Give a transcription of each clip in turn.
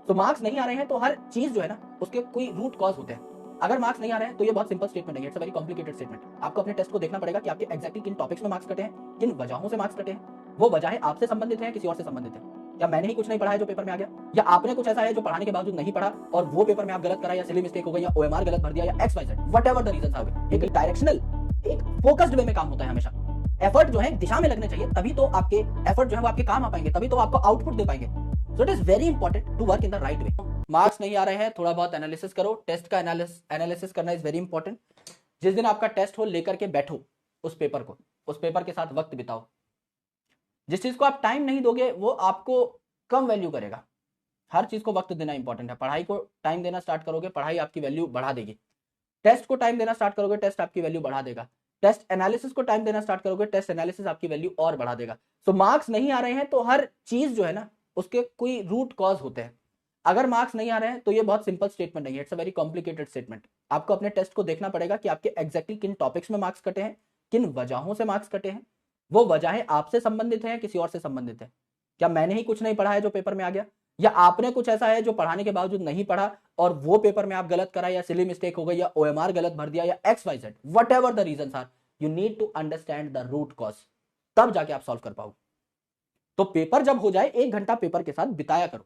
तो मार्क्स नहीं आ रहे हैं तो हर चीज जो है ना उसके कोई रूट कॉज होते हैं। अगर मार्क्स नहीं आ रहे हैं तो ये बहुत सिंपल स्टेटमेंट है, it's a very complicated statement. आपको अपने टेस्ट को देखना पड़ेगा कि आपके एग्जैक्टली किन टॉपिक्स में मार्क्स कटे हैं, किन वजहों से मार्क्स कटे हैं। वो वजहें आपसे संबंधित है, किसी और से संबंधित है। या मैंने ही कुछ नहीं पढ़ा है जो पेपर में आ गया, या आपने कुछ ऐसा है जो पढ़ाने के बावजूद नहीं पढ़ा और वो पेपर में आप गलत करा, या सिली मिस्टेक हो गई, या ओएमआर गलत भर दिया, या X Y Z, whatever the reasons are. एक डायरेक्शनल, एक फोकस्ड वे में काम होता है हमेशा। एफर्ट जो है दिशा में लगने चाहिए, तभी तो आपके एफर्ट जो है वो आपके काम आ पाएंगे, तभी तो आपको आउटपुट दे पाएंगे। So it is very important to work in the right way. Marks नहीं आ रहे हैं, थोड़ा बहुत एनालिसिस करो। टेस्ट का एनालिसिस करना इज वेरी इंपॉर्टेंट। जिस दिन आपका टेस्ट हो लेकर के बैठो उस पेपर को, उस पेपर के साथ वक्त बिताओ। जिस चीज को आप टाइम नहीं दोगे वो आपको कम वैल्यू करेगा। हर चीज को वक्त देना इंपॉर्टेंट है। पढ़ाई को टाइम देना स्टार्ट करोगे, पढ़ाई आपकी वैल्यू बढ़ा देगी। टेस्ट को टाइम देना स्टार्ट करोगे, टेस्ट आपकी वैल्यू बढ़ा देगा। टेस्ट एनालिसिस को टाइम देना स्टार्ट करोगे, टेस्ट एनालिसिस आपकी वैल्यू और बढ़ा देगा। सो मार्क्स नहीं आ रहे हैं तो हर चीज जो है ना उसके कोई रूट कॉज होते हैं। अगर मार्क्स नहीं आ रहे हैं तो ये बहुत सिंपल स्टेटमेंट नहीं है, it's a very complicated statement. आपको अपने टेस्ट को देखना पड़ेगा कि आपके एग्जैक्टली किन टॉपिक्स में मार्क्स कटे हैं, किन वजहों से मार्क्स कटे हैं। वो वजहें आपसे संबंधित है, किसी और से संबंधित है। क्या मैंने ही कुछ नहीं पढ़ा है जो पेपर में आ गया, या आपने कुछ ऐसा है जो पढ़ाने के बावजूद नहीं पढ़ा और वो पेपर में आप गलत करा, या सिली मिस्टेक हो गई, या ओएमआर गलत भर दिया, या X Y Z, whatever the reasons are, you need to understand the root cause, तब जाके आप सॉल्व कर पाओगे। तो पेपर जब हो जाए 1 घंटा पेपर के साथ बिताया करो।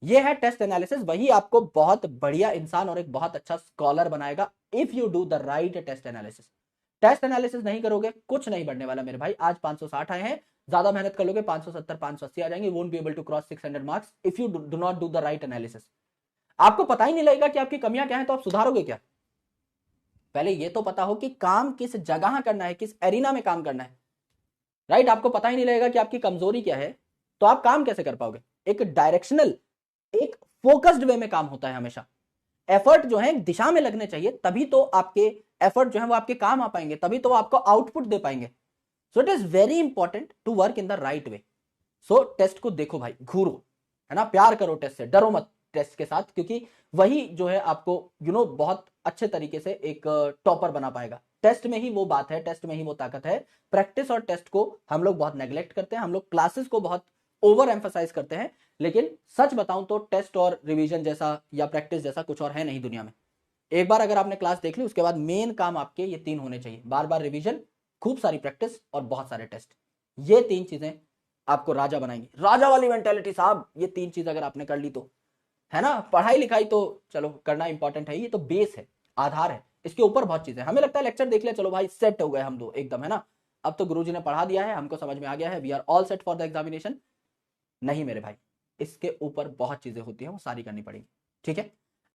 ये है टेस्ट एनालिसिस, वही आपको बहुत बढ़िया इंसान और एक बहुत अच्छा स्कॉलर बनाएगा if you do the right test analysis. Test analysis नहीं करोगे कुछ नहीं बढ़ने वाला मेरे भाई। आज 560 आए हैं, ज्यादा मेहनत कर लोगे 570 580 आ जाएंगे, won't be able to cross 600 marks if you do not do the right analysis. आपको पता ही नहीं लगेगा कि आपकी कमियां क्या हैं, तो आप सुधारोगे क्या। पहले ये तो पता हो कि काम किस जगह करना है, किस एरिना में काम करना है, राइट। आपको पता ही नहीं लगेगा कि आपकी कमजोरी क्या है, तो आप काम कैसे कर पाओगे। एक डायरेक्शनल, एक फोकस्ड वे में काम होता है हमेशा। एफर्ट जो है दिशा में लगने चाहिए, तभी तो आपके एफर्ट जो है वो आपके काम आ पाएंगे, तभी तो आपको आउटपुट दे पाएंगे। So it is very important to work in the right way. So test को देखो भाई, घूरो, है ना, प्यार करो टेस्ट से, डरो मत टेस्ट के साथ, क्योंकि वही जो है आपको बहुत अच्छे तरीके से एक टॉपर बना पाएगा। टेस्ट में ही वो बात है, टेस्ट में ही वो ताकत है। प्रैक्टिस और टेस्ट को हम लोग बहुत नेग्लेक्ट करते हैं, हम लोग क्लासेस को बहुत ओवर एम्फसाइज करते हैं, लेकिन सच बताऊं तो टेस्ट और रिवीजन जैसा या प्रैक्टिस जैसा कुछ और है नहीं दुनिया में। एक बार अगर आपने क्लास देख ली, उसके बाद मेन काम आपके ये 3 होने चाहिए: बार बार रिवीजन, खूब सारी प्रैक्टिस और बहुत सारे टेस्ट। ये 3 चीजें आपको राजा बनाएंगी, राजा वाली मेंटेलिटी साहब। ये 3 चीज अगर आपने कर ली तो, है ना, पढ़ाई लिखाई तो चलो करना इंपॉर्टेंट है, ये तो बेस है, आधार है। इसके ऊपर बहुत चीजें, हमें लगता है लेक्चर देख लिया चलो भाई सेट हो गए हम दो एकदम, है ना, अब तो गुरुजी ने पढ़ा दिया है, हमको समझ में आ गया है, we are all set for the examination. नहीं मेरे भाई, इसके ऊपर बहुत चीजें होती हैं, वो सारी करनी पड़ेगी, ठीक है।